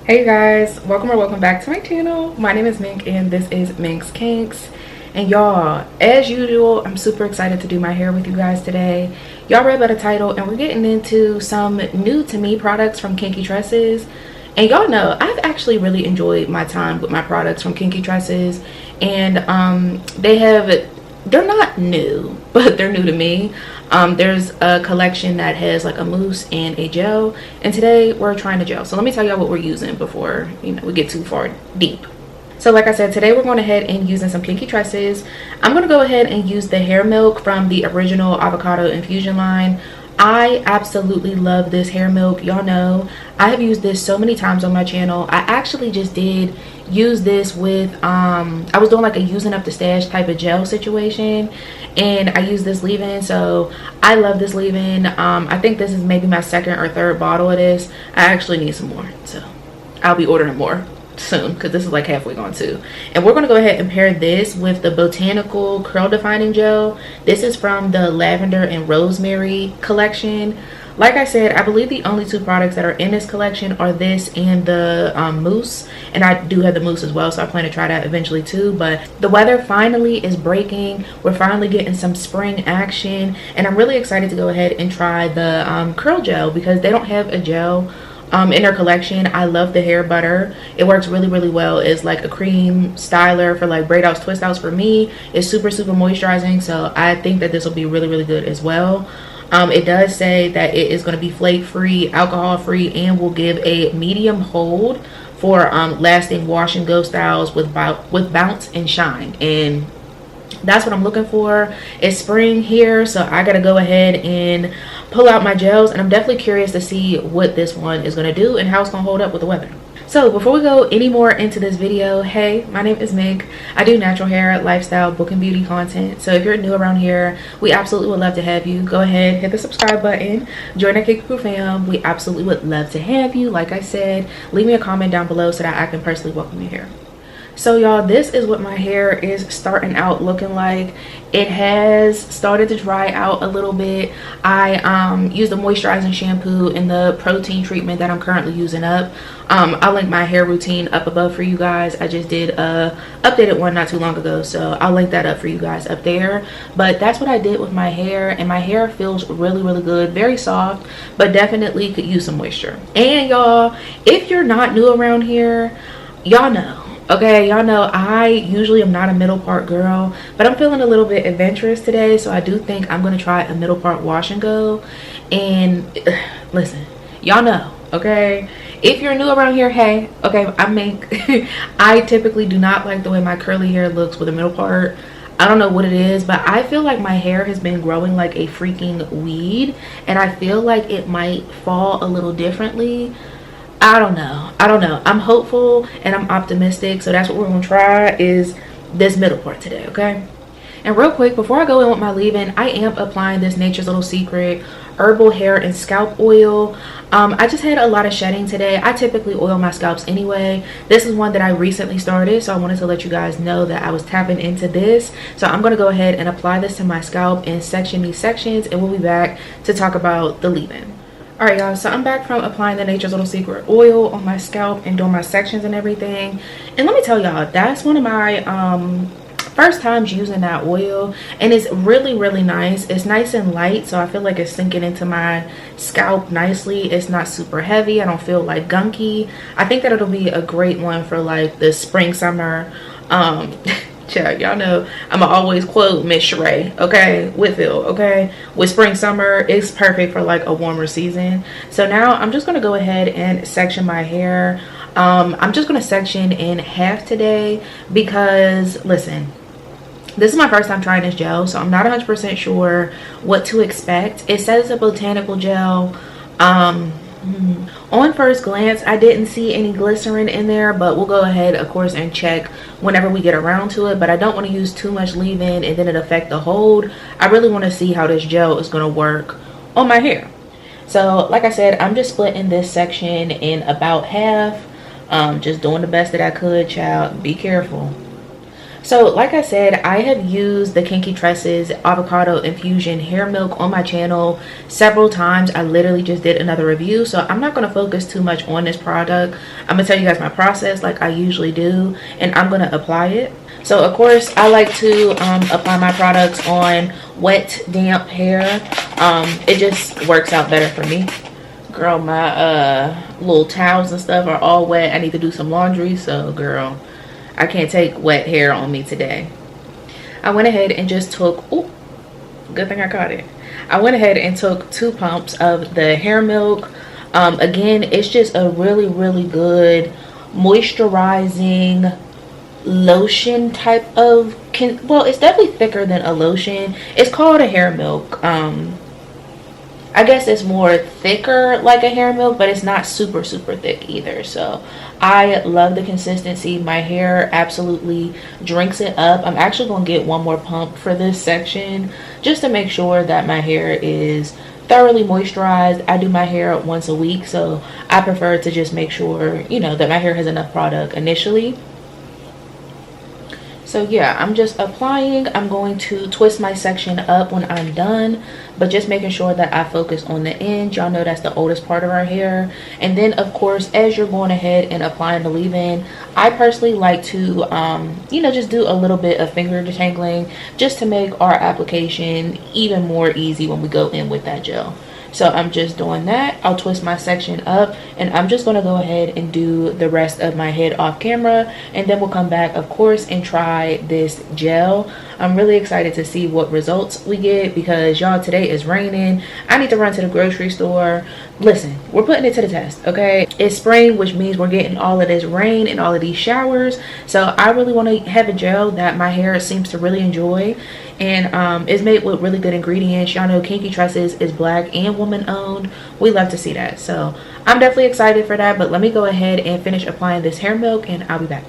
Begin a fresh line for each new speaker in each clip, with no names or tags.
Hey guys, welcome or welcome back to my channel. My name is Mink and this is MinksKinks. And y'all, as usual, I'm super excited to do my hair with you guys today. Y'all read by the title and we're getting into some new to me products from Kinky Tresses. And y'all know I've actually really enjoyed my time with my products from Kinky Tresses. And they're not new, but they're new to me. There's a collection that has like a mousse and a gel, and today we're trying the gel. So let me tell y'all what we're using before we get too far deep. So like I said, today we're going ahead and using some Kinky Tresses. I'm going to go ahead and use the hair milk from the original avocado infusion line. I absolutely love this hair milk. Y'all know I have used this so many times on my channel. I actually just did use this with I was doing like a using up the stash type of gel situation, and I used this leave-in. So I love this leave-in. I think this is maybe my second or third bottle of this. I actually need some more, so I'll be ordering more soon because this is like halfway gone too. And we're going to go ahead and pair this with the Botanical curl defining gel. This is from the Lavender and Rosemary collection. Like I said, I believe the only two products that are in this collection are this and the mousse, and I do have the mousse as well, so I plan to try that eventually too. But the weather finally is breaking. We're finally getting some spring action, and I'm really excited to go ahead and try the curl gel because they don't have a gel in their collection. I love the hair butter. It works really well. It's like a cream styler for like braid outs, twist outs. For me, it's super moisturizing, so I think that this will be really good as well. It does say that it is going to be flake free, alcohol free, and will give a medium hold for lasting wash and go styles with bounce and shine. And that's what I'm looking for. It's spring here, so I gotta go ahead and pull out my gels, and I'm definitely curious to see what this one is going to do and how it's going to hold up with the weather. So before we go any more into this video, hey, my name is Mink. I do natural hair, lifestyle, book and beauty content. So if you're new around here, we absolutely would love to have you. Go ahead, hit the subscribe button, join our Kinky Crew fam. We absolutely would love to have you. Like I said, leave me a comment down below so that I can personally welcome you here. So y'all, this is what my hair is starting out looking like. It has started to dry out a little bit. I used the moisturizing shampoo and the protein treatment that I'm currently using up. I'll link my hair routine up above for you guys. I just did a updated one not too long ago, so I'll link that up for you guys up there. But that's what I did with my hair, and my hair feels really good, very soft, but definitely could use some moisture. And y'all, if you're not new around here, y'all know, okay, y'all know I usually am not a middle part girl, but I'm feeling a little bit adventurous today, so I do think I'm gonna try a middle part wash and go. And listen, y'all know, okay, if you're new around here, hey, okay, I typically do not like the way my curly hair looks with a middle part. I don't know what it is, but I feel like my hair has been growing like a freaking weed, and I feel like it might fall a little differently. I don't know. I'm hopeful and I'm optimistic, so that's what we're gonna try, is this middle part today, okay? And real quick, before I go in with my leave-in, I am applying this Nature's Little Secret herbal hair and scalp oil. I just had a lot of shedding today. I typically oil my scalps anyway. This is one that I recently started, so I wanted to let you guys know that I was tapping into this. So I'm gonna go ahead and apply this to my scalp and section these sections, and we'll be back to talk about the leave-in. Alright y'all, so I'm back from applying the Nature's Little Secret oil on my scalp and doing my sections and everything. And let me tell y'all, that's one of my first times using that oil, and it's really nice. It's nice and light, so I feel like it's sinking into my scalp nicely. It's not super heavy. I don't feel like gunky. I think that it'll be a great one for like the spring, summer. Y'all know I'ma always quote Miss Sheree, okay, Whitfield, okay, with spring, summer. It's perfect for like a warmer season. So now I'm just gonna go ahead and section my hair. I'm just gonna section in half today because listen, this is my first time trying this gel, so I'm not 100% sure what to expect. It says it's a botanical gel. On first glance, I didn't see any glycerin in there, but we'll go ahead, of course, and check whenever we get around to it. But I don't want to use too much leave-in and then it affect the hold. I really want to see how this gel is going to work on my hair. So like I said, I'm just splitting this section in about half. Just doing the best that I could, child. Be careful. So like I said, I have used the Kinky Tresses avocado infusion hair milk on my channel several times. I literally just did another review, so I'm not going to focus too much on this product. I'm going to tell you guys my process like I usually do, and I'm going to apply it. So of course I like to apply my products on wet, damp hair. It just works out better for me. Girl, my little towels and stuff are all wet. I need to do some laundry, so girl, I can't take wet hair on me today. I went ahead and just took, oh, good thing I caught it. I went ahead and took 2 pumps of the hair milk. Again, it's just a really good moisturizing lotion type of, well, it's definitely thicker than a lotion. It's called a hair milk. I guess it's more thicker like a hair milk, but it's not super thick either. So I love the consistency. My hair absolutely drinks it up. I'm actually going to get one more pump for this section just to make sure that my hair is thoroughly moisturized. I do my hair once a week, so I prefer to just make sure, you know, that my hair has enough product initially. So yeah, I'm just applying. I'm going to twist my section up when I'm done, but just making sure that I focus on the end. Y'all know that's the oldest part of our hair. And then of course, as you're going ahead and applying the leave-in, I personally like to you know, just do a little bit of finger detangling just to make our application even more easy when we go in with that gel. So I'm just doing that. I'll twist my section up, and I'm just going to go ahead and do the rest of my head off camera, and then we'll come back of course and try this gel. I'm really excited to see what results we get because y'all, today is raining. I need to run to the grocery store. Listen, we're putting it to the test, okay? It's spring, which means we're getting all of this rain and all of these showers. So I really want to have a gel that my hair seems to really enjoy, and it's made with really good ingredients. Y'all know Kinky Tresses is Black and woman owned. We love to see that. So I'm definitely excited for that, but let me go ahead and finish applying this hair milk and I'll be back.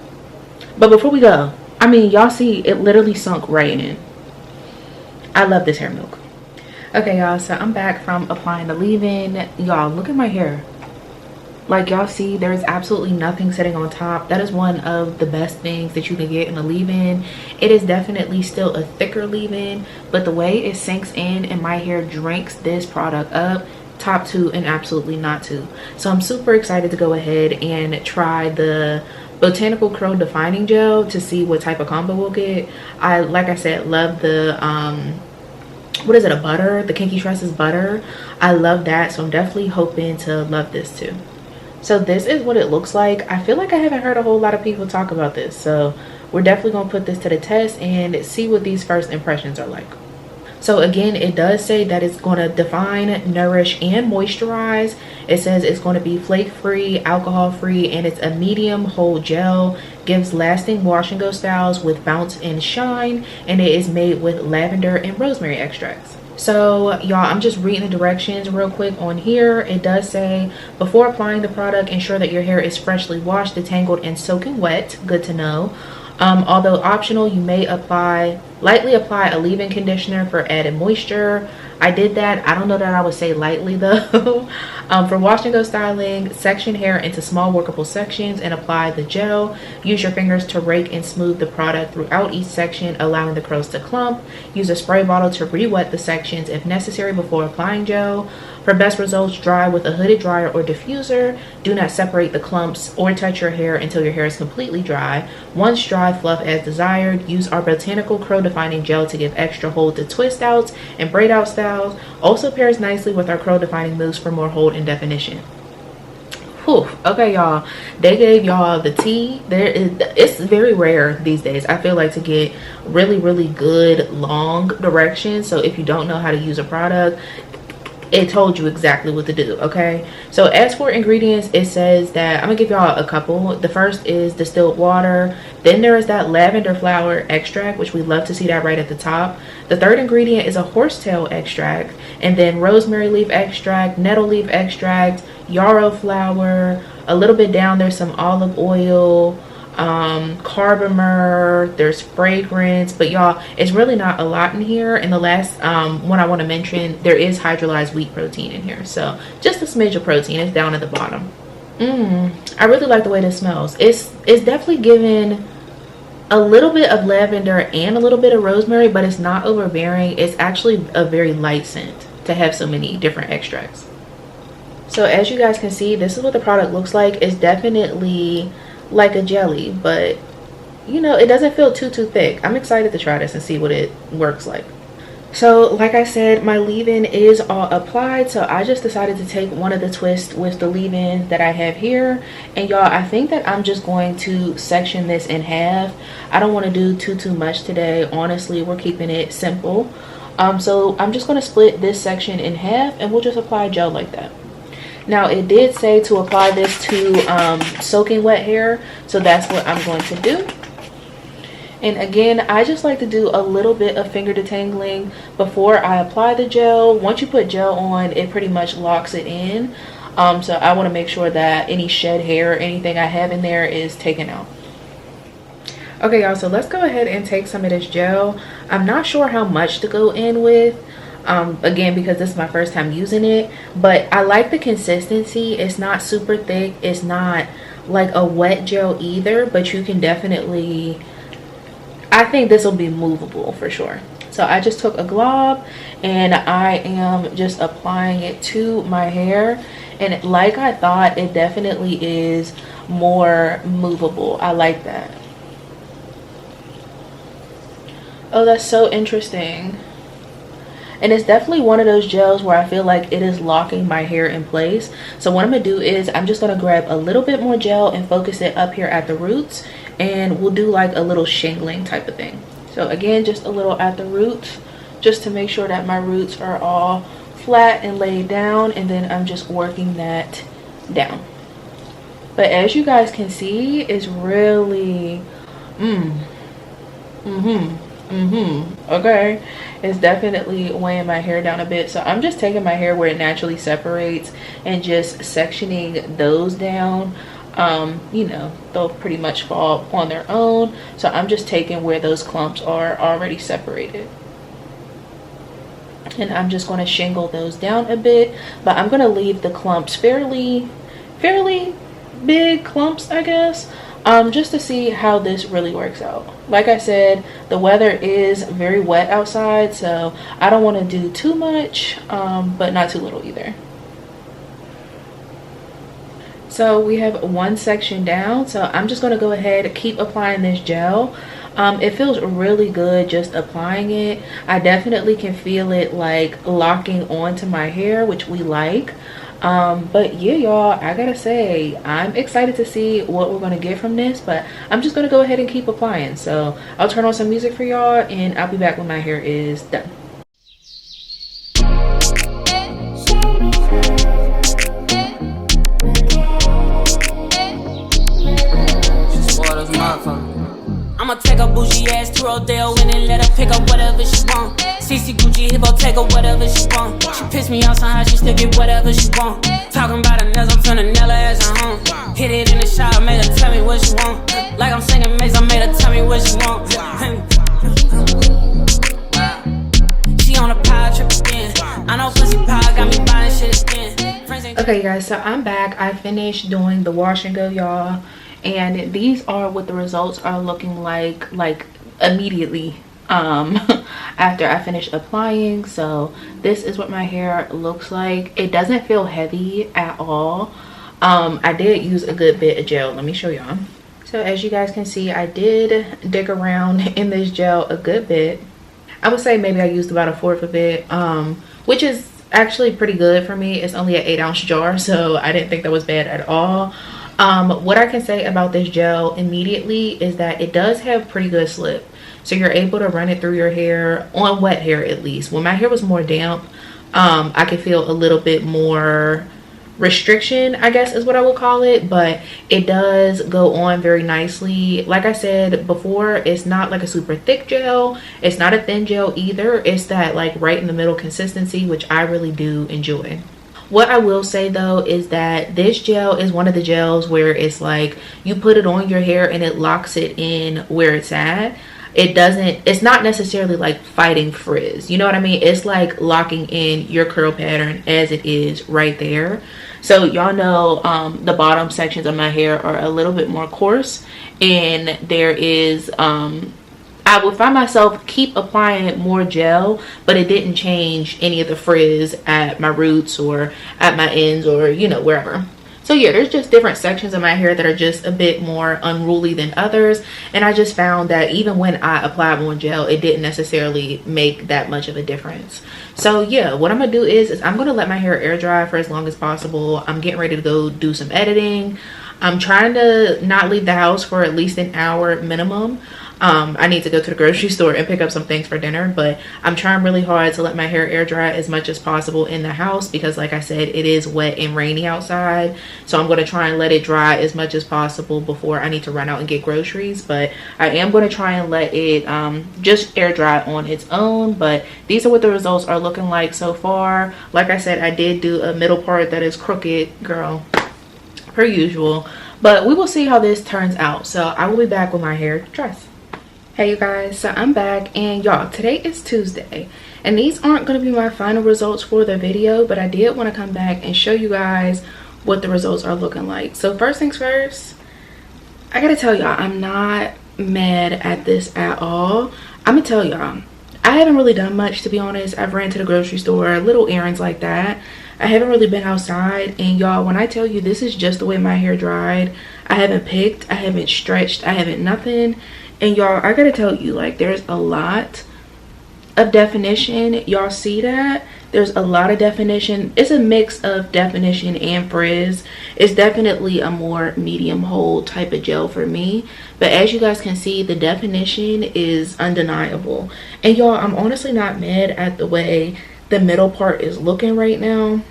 But before we go, I mean, y'all see it literally sunk right in. I love this hair milk. Okay y'all, so I'm back from applying the leave-in. Y'all, look at my hair. Like y'all see, there's absolutely nothing sitting on top. That is one of the best things that you can get in a leave-in. It is definitely still a thicker leave-in, but the way it sinks in and my hair drinks this product up, top to and absolutely not to. So I'm super excited to go ahead and try the Botanical Curl Defining Gel to see what type of combo we'll get. I, like I said, love the what is it, a butter, the Kinky Tresses butter. I love that, so I'm definitely hoping to love this too. So this is what it looks like. I feel like I haven't heard a whole lot of people talk about this, so we're definitely gonna put this to the test and see what these first impressions are like. So again, it does say that it's going to define, nourish, and moisturize. It says it's going to be flake-free, alcohol-free, and it's a medium hold gel. Gives lasting wash and go styles with bounce and shine, and it is made with lavender and rosemary extracts. So y'all, I'm just reading the directions real quick on here. It does say, before applying the product, ensure that your hair is freshly washed, detangled, and soaking wet. Good to know. Although optional, you may lightly apply a leave-in conditioner for added moisture. I did that. I don't know that I would say lightly though. For wash and go styling, section hair into small workable sections and apply the gel. Use your fingers to rake and smooth the product throughout each section, allowing the curls to clump. Use a spray bottle to re-wet the sections if necessary before applying gel. For best results, dry with a hooded dryer or diffuser. Do not separate the clumps or touch your hair until your hair is completely dry. Once dry, fluff as desired. Use our Botanical Curl Defining Gel to give extra hold to twist outs and braid out styles. Also pairs nicely with our curl defining mousse for more hold and definition. Whew. Okay y'all, they gave y'all the tea. It's very rare these days, I feel like, to get really good long directions. So if you don't know how to use a product, it told you exactly what to do. Okay, so as for ingredients, it says that I'm gonna give y'all a couple. The first is distilled water, then there is that lavender flower extract, which we love to see that right at the top. The third ingredient is a horsetail extract, and then rosemary leaf extract, nettle leaf extract, yarrow flower. A little bit down there's some olive oil, carbomer, there's fragrance, but y'all, it's really not a lot in here. And the last one I want to mention, there is hydrolyzed wheat protein in here, so just a smidge of protein. It's down at the bottom. I really like the way this smells. It's definitely giving a little bit of lavender and a little bit of rosemary, but it's not overbearing. It's actually a very light scent to have so many different extracts. So as you guys can see, this is what the product looks like. It's definitely like a jelly, but you know, it doesn't feel too thick. I'm excited to try this and see what it works like. So like I said, my leave-in is all applied, so I just decided to take one of the twists with the leave-in that I have here. And y'all, I think that I'm just going to section this in half. I don't want to do too much today. Honestly, we're keeping it simple. So I'm just going to split this section in half and we'll just apply gel like that. Now it did say to apply this to soaking wet hair, so that's what I'm going to do. And again, I just like to do a little bit of finger detangling before I apply the gel. Once you put gel on, it pretty much locks it in. So I want to make sure that any shed hair or anything I have in there is taken out. Okay, y'all, so let's go ahead and take some of this gel. I'm not sure how much to go in with. Again, because this is my first time using it, but I like the consistency. It's not super thick. It's not like a wet gel either, but you can definitely, I think this will be movable for sure. So I just took a glob and I am just applying it to my hair, and like I thought, it definitely is more movable. I like that. Oh, that's so interesting. And it's definitely one of those gels where I feel like it is locking my hair in place. So what I'm gonna do is I'm just gonna grab a little bit more gel and focus it up here at the roots, and we'll do like a little shingling type of thing. So again, just a little at the roots, just to make sure that my roots are all flat and laid down, and then I'm just working that down. But as you guys can see, it's really okay, it's definitely weighing my hair down a bit. So I'm just taking my hair where it naturally separates and just sectioning those down. You know, they'll pretty much fall on their own, so I'm just taking where those clumps are already separated, and I'm just going to shingle those down a bit. But I'm going to leave the clumps fairly big clumps, I guess, just to see how this really works out. Like I said, the weather is very wet outside, so I don't want to do too much, but not too little either. So we have one section down, so I'm just going to go ahead and keep applying this gel. It feels really good just applying it. I definitely can feel it like locking onto my hair, which we like. But yeah, y'all, I gotta say, I'm excited to see what we're gonna get from this, but I'm just gonna go ahead and keep applying. So I'll turn on some music for y'all, and I'll be back when my hair is done.
I'ma take a bougie ass to Rodeo and then let her pick up whatever she want. CC Gucci, Hippo, take her whatever she want. She pissed me off somehow, she still get whatever she want. Talking about her nails, I'm finna nail her ass at home. Hit it in the shower, made her tell me what she want. Like I'm singing Maze, I made her tell me what she want. She on a power trip again. I know pussy power got me buying shit again.
Okay guys, so I'm back. I finished doing the wash and go, y'all, and these are what the results are looking like immediately after I finish applying. So this is what my hair looks like. It doesn't feel heavy at all. I did use a good bit of gel. Let me show y'all. So as you guys can see, I did dig around in this gel a good bit. I would say maybe I used about 1/4 of it, which is actually pretty good for me. It's only an 8-ounce jar, so I didn't think that was bad at all. What I can say about this gel immediately is that it does have pretty good slip, so you're able to run it through your hair, on wet hair at least. When my hair was more damp, I could feel a little bit more restriction, I guess is what I would call it, but it does go on very nicely. Like I said before, it's not like a super thick gel, it's not a thin gel either. It's that like right in the middle consistency, which I really do enjoy. What I will say though is that this gel is one of the gels where it's like you put it on your hair and it locks it in where it's at. It's not necessarily like fighting frizz, you know what I mean? It's like locking in your curl pattern as it is right there. So y'all know the bottom sections of my hair are a little bit more coarse, and there is I would find myself keep applying more gel, but it didn't change any of the frizz at my roots or at my ends or, you know, wherever. So yeah, there's just different sections of my hair that are just a bit more unruly than others. And I just found that even when I applied more gel, it didn't necessarily make that much of a difference. So yeah, what I'm gonna do is I'm gonna let my hair air dry for as long as possible. I'm getting ready to go do some editing. I'm trying to not leave the house for at least an hour minimum. I need to go to the grocery store and pick up some things for dinner, but I'm trying really hard to let my hair air dry as much as possible in the house because, like I said, it is wet and rainy outside. So I'm going to try and let it dry as much as possible before I need to run out and get groceries. But I am going to try and let it just air dry on its own. But these are what the results are looking like so far. Like I said, I did do a middle part that is crooked, girl, per usual. But we will see how this turns out. So I will be back with my hair dressed. Hey you guys, so I'm back, and y'all, today is Tuesday, and these aren't going to be my final results for the video, but I did want to come back and show you guys what the results are looking like. So first things first, I gotta tell y'all, I'm not mad at this at all. I'm gonna tell y'all, I haven't really done much, to be honest. I've ran to the grocery store, little errands like that. I haven't really been outside, and y'all, when I tell you this is just the way my hair dried, I haven't picked, I haven't stretched, I haven't nothing. And y'all, I gotta tell you, like, there's a lot of definition. Y'all see that? There's a lot of definition. It's a mix of definition and frizz. It's definitely a more medium hold type of gel for me. But as you guys can see, the definition is undeniable. And y'all, I'm honestly not mad at the way the middle part is looking right now.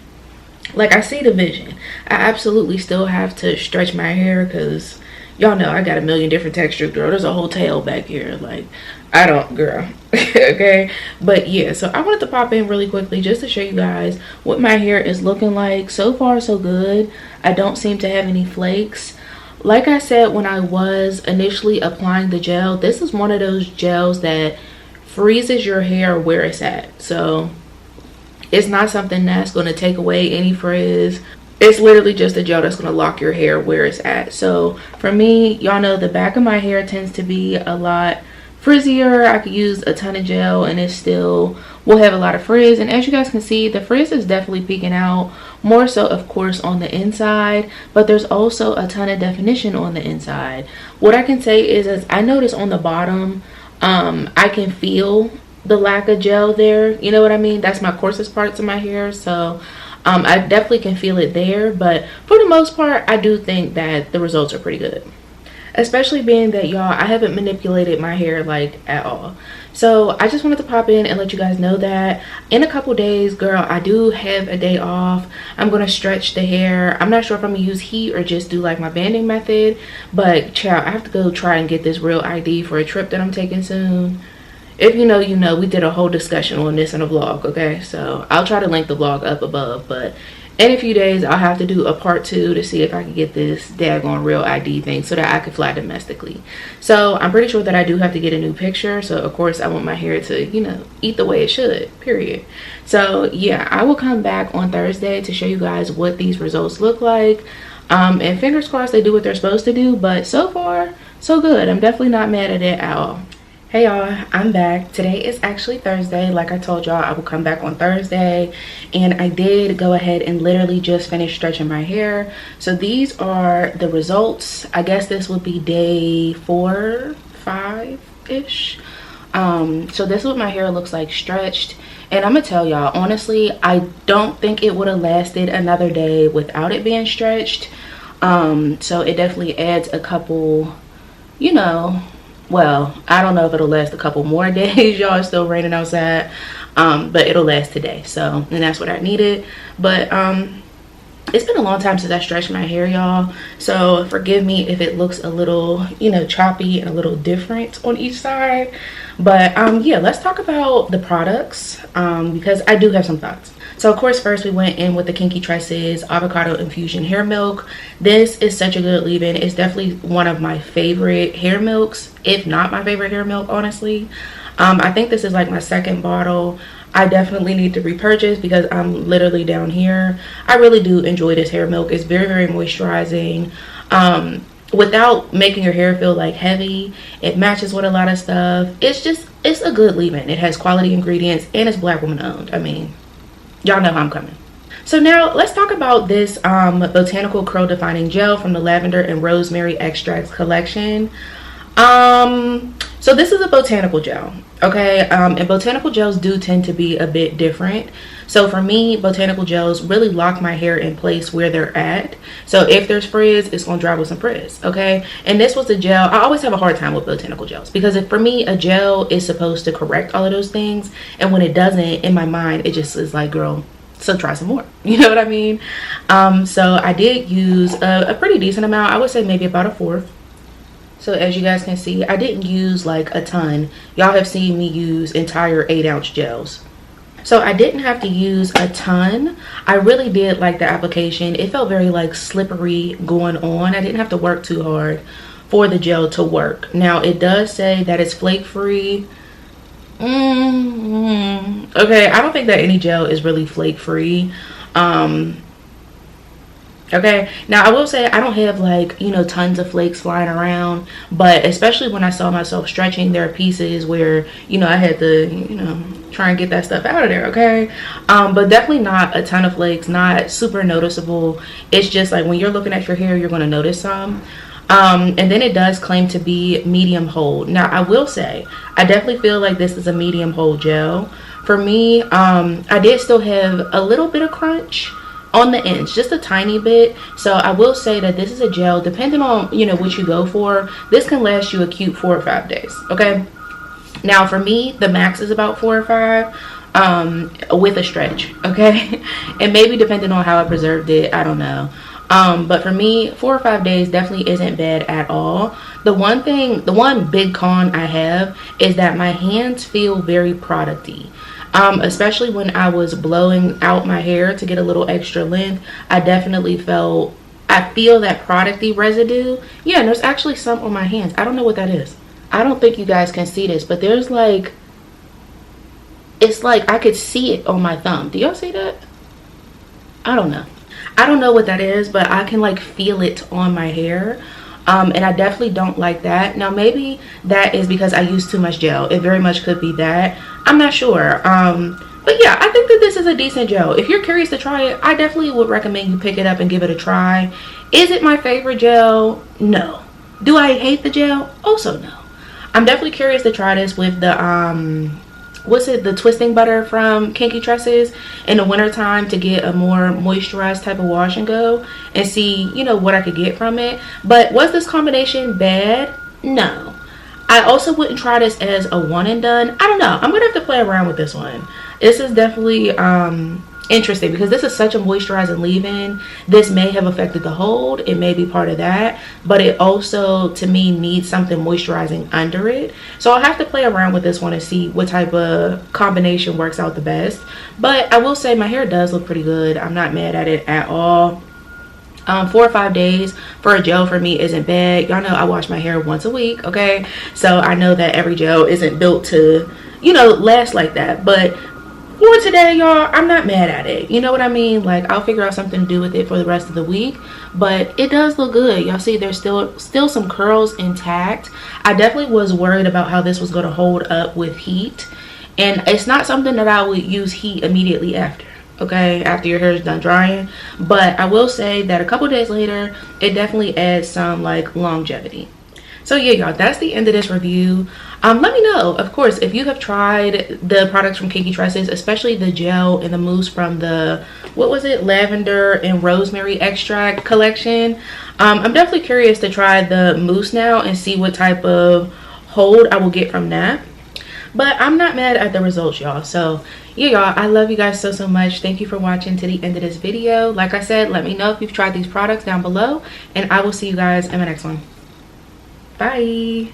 Like, I see the vision. I absolutely still have to stretch my hair because y'all know I got a million different textures, girl. There's a whole tail back here. Like, I don't, girl. Okay? But yeah, so I wanted to pop in really quickly just to show you guys what my hair is looking like. So far, so good. I don't seem to have any flakes. Like I said, when I was initially applying the gel, this is one of those gels that freezes your hair where it's at. So it's not something that's going to take away any frizz. It's literally just a gel that's going to lock your hair where it's at. So for me, y'all know the back of my hair tends to be a lot frizzier. I could use a ton of gel and it still will have a lot of frizz. And as you guys can see, the frizz is definitely peeking out, more so of course on the inside, but there's also a ton of definition on the inside. What I can say is, as I notice on the bottom, I can feel the lack of gel there. You know what I mean? That's my coarsest parts of my hair. So I definitely can feel it there, but for the most part, I do think that the results are pretty good. Especially being that, y'all, I haven't manipulated my hair like at all. So I just wanted to pop in and let you guys know that in a couple days, girl, I do have a day off. I'm going to stretch the hair. I'm not sure if I'm going to use heat or just do like my banding method, but child, I have to go try and get this real ID for a trip that I'm taking soon. If you know, you know, we did a whole discussion on this in a vlog, okay? So I'll try to link the vlog up above, but in a few days, I'll have to do a part 2 to see if I can get this daggone real ID thing so that I can fly domestically. So I'm pretty sure that I do have to get a new picture. So of course, I want my hair to, you know, eat the way it should, period. So yeah, I will come back on Thursday to show you guys what these results look like. And fingers crossed they do what they're supposed to do, but so far, so good. I'm definitely not mad at it at all. Hey y'all, I'm back. Today is actually Thursday. Like I told y'all, I will come back on Thursday, and I did go ahead and literally just finish stretching my hair. So these are the results. I guess this would be day 4, 5-ish. So this is what my hair looks like stretched, and I'm gonna tell y'all honestly, I don't think it would have lasted another day without it being stretched. So it definitely adds a couple, you know, well, I don't know if it'll last a couple more days, y'all. It's still raining outside, but it'll last today. So, and that's what I needed. But it's been a long time since I stretched my hair, y'all. So forgive me if it looks a little, you know, choppy and a little different on each side. But yeah, let's talk about the products because I do have some thoughts. So of course, first we went in with the Kinky Tresses Avocado Infusion Hair Milk. This is such a good leave-in. It's definitely one of my favorite hair milks, if not my favorite hair milk, honestly. I think this is like my second bottle. I definitely need to repurchase because I'm literally down here. I really do enjoy this hair milk. It's very, very moisturizing. Without making your hair feel like heavy. It matches with a lot of stuff. It's a good leave-in. It has quality ingredients and it's Black woman owned. I mean, y'all know how I'm coming. So now let's talk about this Botanical Curl Defining Gel from the Lavender and Rosemary Extracts collection. So this is a botanical gel, okay? And botanical gels do tend to be a bit different. So for me, botanical gels really lock my hair in place where they're at. So if there's frizz, it's gonna dry with some frizz, okay? And this was a gel. I always have a hard time with botanical gels because for me, a gel is supposed to correct all of those things. And when it doesn't, in my mind, it just is like, girl, so try some more. You know what I mean? So I did use a pretty decent amount. I would say maybe about a fourth. So as you guys can see, I didn't use like a ton. Y'all have seen me use entire 8-ounce gels. So I didn't have to use a ton. I really did like the application. It felt very like slippery going on. I didn't have to work too hard for the gel to work. Now it does say that it's flake free. Okay, I don't think that any gel is really flake free. Okay, now I will say I don't have like, you know, tons of flakes flying around, but especially when I saw myself stretching, there are pieces where, you know, I had to, you know, try and get that stuff out of there, okay? But definitely not a ton of flakes, not super noticeable. It's just like when you're looking at your hair, you're going to notice some. And then it does claim to be medium hold. Now I will say I definitely feel like this is a medium hold gel. For me, I did still have a little bit of crunch on the ends, just a tiny bit. So I will say that this is a gel, depending on, you know, what you go for, this can last you a cute 4 or 5 days, okay? Now for me, the max is about 4 or 5 with a stretch, okay? And maybe depending on how I preserved it, I don't know. But for me, 4 or 5 days definitely isn't bad at all. The one big con I have is that my hands feel very producty. Especially when I was blowing out my hair to get a little extra length, I definitely feel that producty residue. Yeah, and there's actually some on my hands. I don't know what that is. I don't think you guys can see this, but there's like, it's like I could see it on my thumb. Do y'all see that? I don't know. I don't know what that is, but I can like feel it on my hair. And I definitely don't like that. Now maybe that is because I use too much gel. It very much could be that. I'm not sure. But yeah, I think that this is a decent gel. If you're curious to try it, I definitely would recommend you pick it up and give it a try. Is it my favorite gel? No. Do I hate the gel? Also no. I'm definitely curious to try this with the the twisting butter from Kinky Tresses in the wintertime to get a more moisturized type of wash and go and see, you know, what I could get from it. But was this combination bad? No. I also wouldn't try this as a one and done. I don't know. I'm gonna have to play around with this one. This is definitely interesting because this is such a moisturizing leave-in. This may have affected the hold. It may be part of that, but it also to me needs something moisturizing under it. So I'll have to play around with this one and see what type of combination works out the best. But I will say my hair does look pretty good. I'm not mad at it at all. 4 or 5 days for a gel for me isn't bad. Y'all know I wash my hair once a week, okay? So I know that every gel isn't built to, you know, last like that. But for today, y'all, I'm not mad at it. You know what I mean? Like, I'll figure out something to do with it for the rest of the week. But it does look good. Y'all see there's still some curls intact. I definitely was worried about how this was going to hold up with heat. And it's not something that I would use heat immediately after. Okay, after your hair is done drying. But I will say that a couple days later, it definitely adds some like longevity. So yeah, y'all, that's the end of this review. Let me know, of course, if you have tried the products from Kinky Tresses, especially the gel and the mousse from the, what was it, Lavender and Rosemary Extract collection. I'm definitely curious to try the mousse now and see what type of hold I will get from that. But I'm not mad at the results, y'all. So yeah, y'all, I love you guys so much. Thank you for watching to the end of this video. Like I said, let me know if you've tried these products down below, and I will see you guys in my next one. Bye.